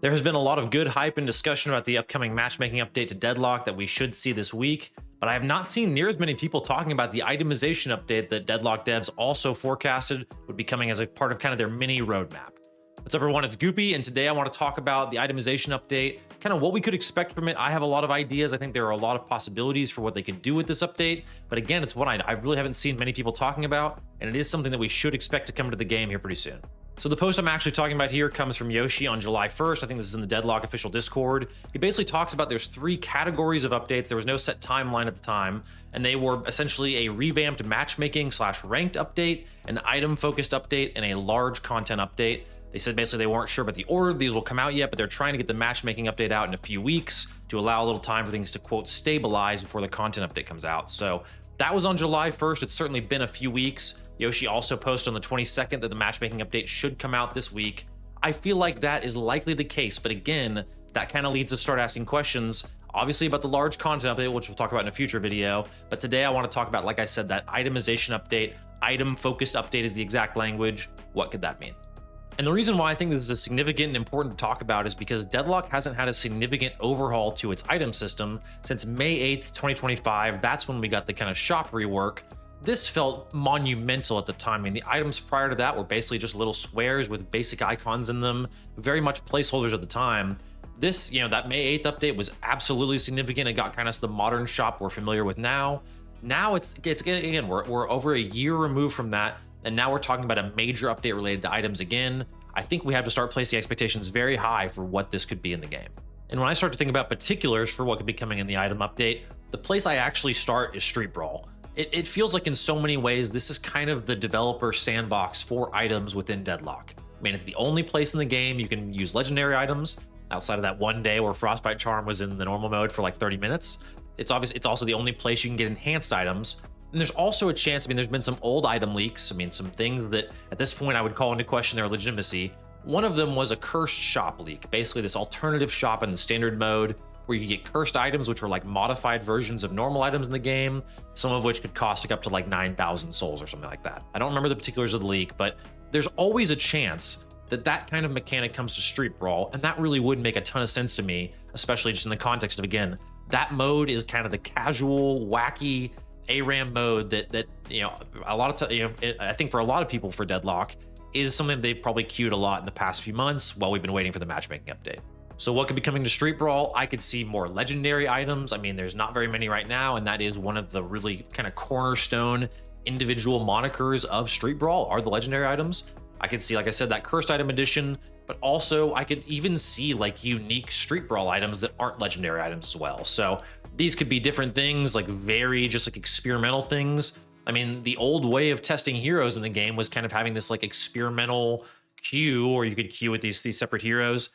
There has been a lot of good hype and discussion about the upcoming matchmaking update to Deadlock that we should see this week, but I have not seen near as many people talking about the itemization update that Deadlock devs also forecasted would be coming as a part of kind of their mini roadmap. What's up, everyone? It's Goopy, and today I want to talk about the itemization update, kind of what we could expect from it. I have a lot of ideas. I think there are a lot of possibilities for what they could do with this update, but again, it's what I really haven't seen many people talking about, and it is something that we should expect to come to the game here pretty soon. So the post I'm actually talking about here comes from Yoshi on July 1st. I think this is in the Deadlock official Discord. He basically talks about there's 3 categories of updates. There was no set timeline at the time, and they were essentially a revamped matchmaking / ranked update, an item focused update, and a large content update. They said basically they weren't sure about the order these will come out yet, but they're trying to get the matchmaking update out in a few weeks to allow a little time for things to, quote, stabilize before the content update comes out. So that was on July 1st. It's certainly been a few weeks. Yoshi also posted on the 22nd that the matchmaking update should come out this week. I feel like that is likely the case, but again, that kind of leads us to start asking questions, obviously about the large content update, which we'll talk about in a future video. But today I want to talk about, like I said, that itemization update. Item focused update is the exact language. What could that mean? And the reason why I think this is a significant and important to talk about is because Deadlock hasn't had a significant overhaul to its item system since May 8th, 2025. That's when we got the kind of shop rework. This felt monumental at the time. I mean, the items prior to that were basically just little squares with basic icons in them, very much placeholders at the time. This, that May 8th update was absolutely significant. It got kind of the modern shop we're familiar with now. Now it's again, we're over a year removed from that. And now we're talking about a major update related to items again. I think we have to start placing expectations very high for what this could be in the game. And when I start to think about particulars for what could be coming in the item update, the place I actually start is Street Brawl. It feels like in so many ways, this is kind of the developer sandbox for items within Deadlock. I mean, it's the only place in the game you can use legendary items outside of that one day where Frostbite Charm was in the normal mode for like 30 minutes. It's also the only place you can get enhanced items. And there's also a chance, there's been some old item leaks. Some things that at this point I would call into question their legitimacy. One of them was a cursed shop leak, basically this alternative shop in the standard mode where you get cursed items, which were like modified versions of normal items in the game, some of which could cost up to like 9,000 souls or something like that. I don't remember the particulars of the leak, but there's always a chance that that kind of mechanic comes to Street Brawl, and that really would make a ton of sense to me, especially just in the context of, again, that mode is kind of the casual, wacky ARAM mode that a lot of I think for a lot of people for Deadlock is something they've probably queued a lot in the past few months while we've been waiting for the matchmaking update. So what could be coming to Street Brawl? I could see more legendary items. There's not very many right now, and that is one of the really kind of cornerstone individual monikers of Street Brawl are the legendary items. I could see, like I said, that cursed item edition, but also I could even see like unique Street Brawl items that aren't legendary items as well. So these could be different things, like very just like experimental things. The old way of testing heroes in the game was kind of having this like experimental queue, or you could queue with these separate heroes.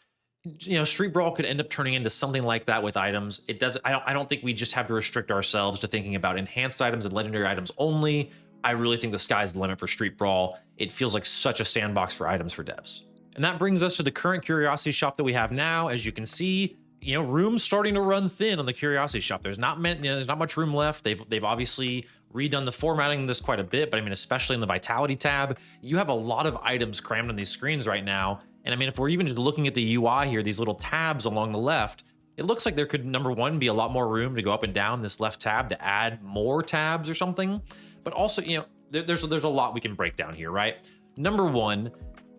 Street Brawl could end up turning into something like that with items. I don't think we just have to restrict ourselves to thinking about enhanced items and legendary items only. I really think the sky's the limit for Street Brawl. It feels like such a sandbox for items for devs. And that brings us to the current curiosity shop that we have now. As you can see, room's starting to run thin on the curiosity shop. There's not much room left. They've obviously redone the formatting of this quite a bit, but especially in the vitality tab, you have a lot of items crammed on these screens right now. And if we're even just looking at the UI here, these little tabs along the left, it looks like there could, number one, be a lot more room to go up and down this left tab to add more tabs or something. But also, there's a lot we can break down here, right? Number one,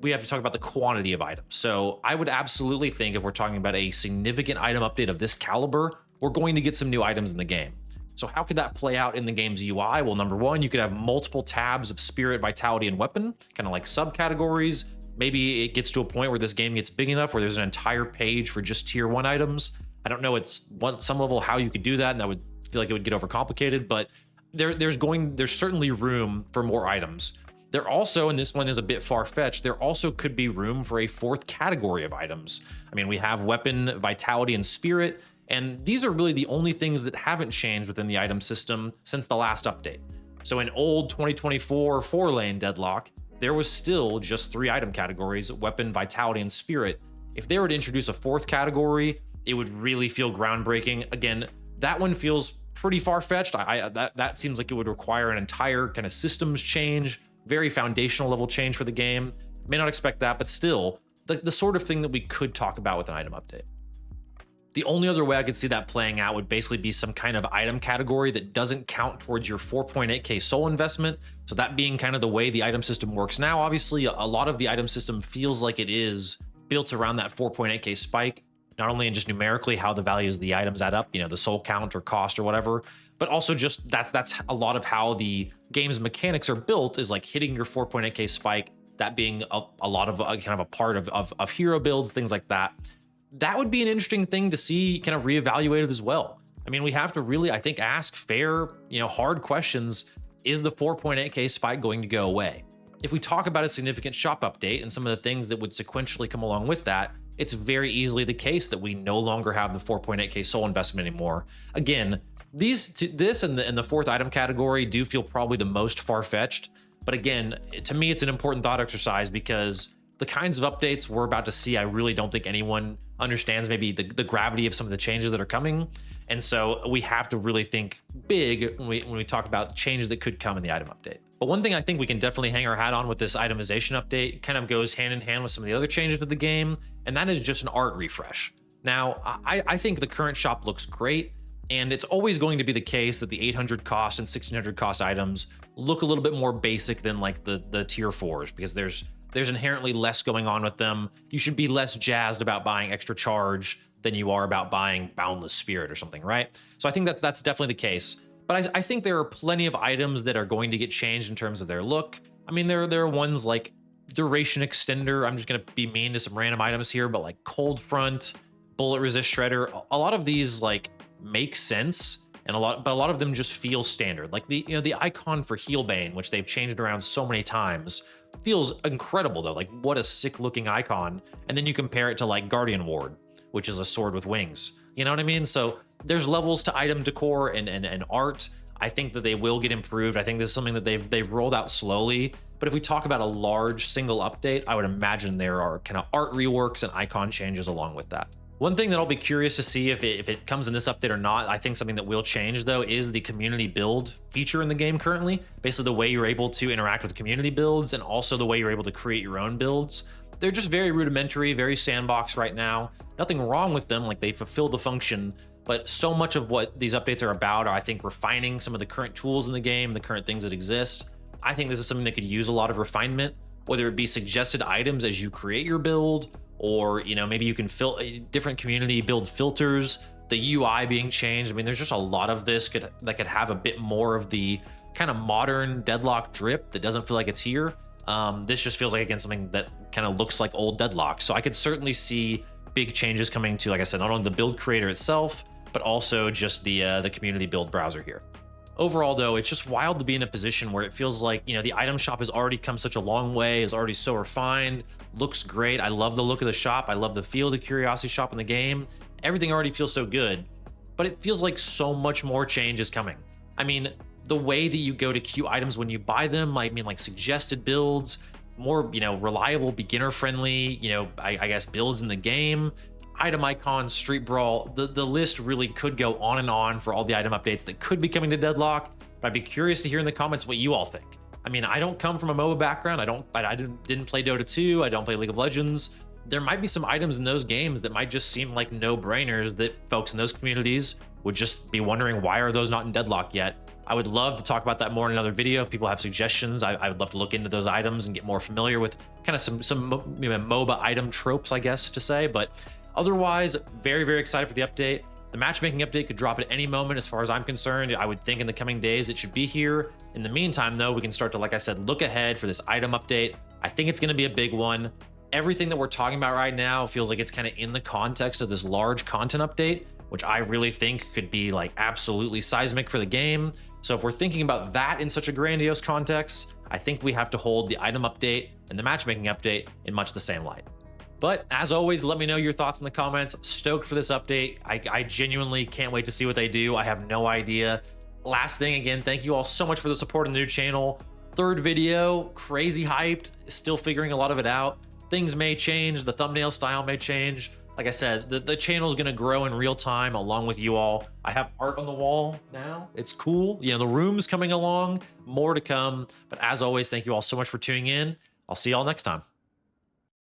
we have to talk about the quantity of items. So I would absolutely think if we're talking about a significant item update of this caliber, we're going to get some new items in the game. So how could that play out in the game's UI? Well, number one, you could have multiple tabs of spirit, vitality, and weapon, kind of like subcategories. Maybe it gets to a point where this game gets big enough where there's an entire page for just tier 1 items. I don't know, some level how you could do that, and I would feel like it would get overcomplicated, but there's certainly room for more items. There also, and this one is a bit far-fetched, there also could be room for a 4th category of items. We have weapon, vitality, and spirit, and these are really the only things that haven't changed within the item system since the last update. So in old 2024 4-lane Deadlock, there was still just 3 item categories: weapon, vitality, and spirit. If they were to introduce a 4th category, it would really feel groundbreaking. Again, that one feels pretty far-fetched. That seems like it would require an entire kind of systems change, very foundational level change for the game. May not expect that, but still, the sort of thing that we could talk about with an item update. The only other way I could see that playing out would basically be some kind of item category that doesn't count towards your 4.8k soul investment. So that being kind of the way the item system works now. Obviously, a lot of the item system feels like it is built around that 4.8k spike, not only in just numerically how the values of the items add up, the soul count or cost or whatever, but also just that's a lot of how the game's mechanics are built, is like hitting your 4.8k spike, that being a lot of kind of a part of hero builds, things like that. That would be an interesting thing to see kind of reevaluated as well. I mean, we have to really, I think, ask fair, hard questions. Is the 4.8k spike going to go away? If we talk about a significant shop update and some of the things that would sequentially come along with that, it's very easily the case that we no longer have the 4.8k soul investment anymore. Again, this and the fourth item category do feel probably the most far-fetched. But again, to me, it's an important thought exercise, because the kinds of updates we're about to see, I really don't think anyone understands maybe the gravity of some of the changes that are coming. And so we have to really think big when we talk about changes that could come in the item update. But one thing I think we can definitely hang our hat on with this itemization update kind of goes hand in hand with some of the other changes to the game, and that is just an art refresh. Now, I think the current shop looks great, and it's always going to be the case that the 800 cost and 1600 cost items look a little bit more basic than like the tier 4s, because there's inherently less going on with them. You should be less jazzed about buying extra charge than you are about buying Boundless Spirit or something, right? So I think that's definitely the case. But I think there are plenty of items that are going to get changed in terms of their look. I mean, there are ones like Duration Extender. I'm just gonna be mean to some random items here, but like Cold Front, Bullet Resist Shredder, a lot of these like make sense, and a lot of them just feel standard. Like the icon for Heelbane, which they've changed around so many times, feels incredible though. Like, what a sick looking icon. And then you compare it to like Guardian Ward, which is a sword with wings. You know what I mean? So there's levels to item decor and art. I think that they will get improved. I think this is something that they've rolled out slowly. But if we talk about a large single update, I would imagine there are kind of art reworks and icon changes along with that. One thing that I'll be curious to see if it comes in this update or not, I think something that will change though, is the community build feature in the game currently. Basically the way you're able to interact with community builds, and also the way you're able to create your own builds. They're just very rudimentary, very sandbox right now. Nothing wrong with them, like they fulfill the function, but so much of what these updates are about are, I think, refining some of the current tools in the game, the current things that exist. I think this is something that could use a lot of refinement, whether it be suggested items as you create your build, or maybe you can fill different community build filters, the UI being changed. I mean, there's just a lot of this that could have a bit more of the kind of modern Deadlock drip that doesn't feel like it's here. This just feels like, again, something that kind of looks like old Deadlock. So I could certainly see big changes coming to, like I said, not only the build creator itself, but also just the community build browser here. Overall, though, it's just wild to be in a position where it feels like, the item shop has already come such a long way, is already so refined, looks great. I love the look of the shop. I love the feel of the Curiosity shop in the game. Everything already feels so good, but it feels like so much more change is coming. I mean, the way that you go to queue items when you buy them, I mean, like suggested builds, more, reliable, beginner friendly, I guess builds in the game, item icons, Street Brawl, the list really could go on and on for all the item updates that could be coming to Deadlock. But I'd be curious to hear in the comments what you all think. I mean, I don't come from a MOBA background. I didn't play Dota 2. I don't play League of Legends. There might be some items in those games that might just seem like no-brainers that folks in those communities would just be wondering, why are those not in Deadlock yet? I would love to talk about that more in another video. If people have suggestions, I would love to look into those items and get more familiar with kind of some MOBA item tropes, I guess to say. But otherwise, very, very excited for the update. The matchmaking update could drop at any moment as far as I'm concerned. I would think in the coming days it should be here. In the meantime, though, we can start to, like I said, look ahead for this item update. I think it's going to be a big one. Everything that we're talking about right now feels like it's kind of in the context of this large content update, which I really think could be like absolutely seismic for the game. So if we're thinking about that in such a grandiose context, I think we have to hold the item update and the matchmaking update in much the same light. But as always, let me know your thoughts in the comments. Stoked for this update. I genuinely can't wait to see what they do. I have no idea. Last thing, again, thank you all so much for the support on the new channel. Third video, crazy hyped, still figuring a lot of it out. Things may change, the thumbnail style may change. Like I said, the channel is gonna grow in real time along with you all. I have art on the wall now. It's cool. The room's coming along, more to come. But as always, thank you all so much for tuning in. I'll see y'all next time.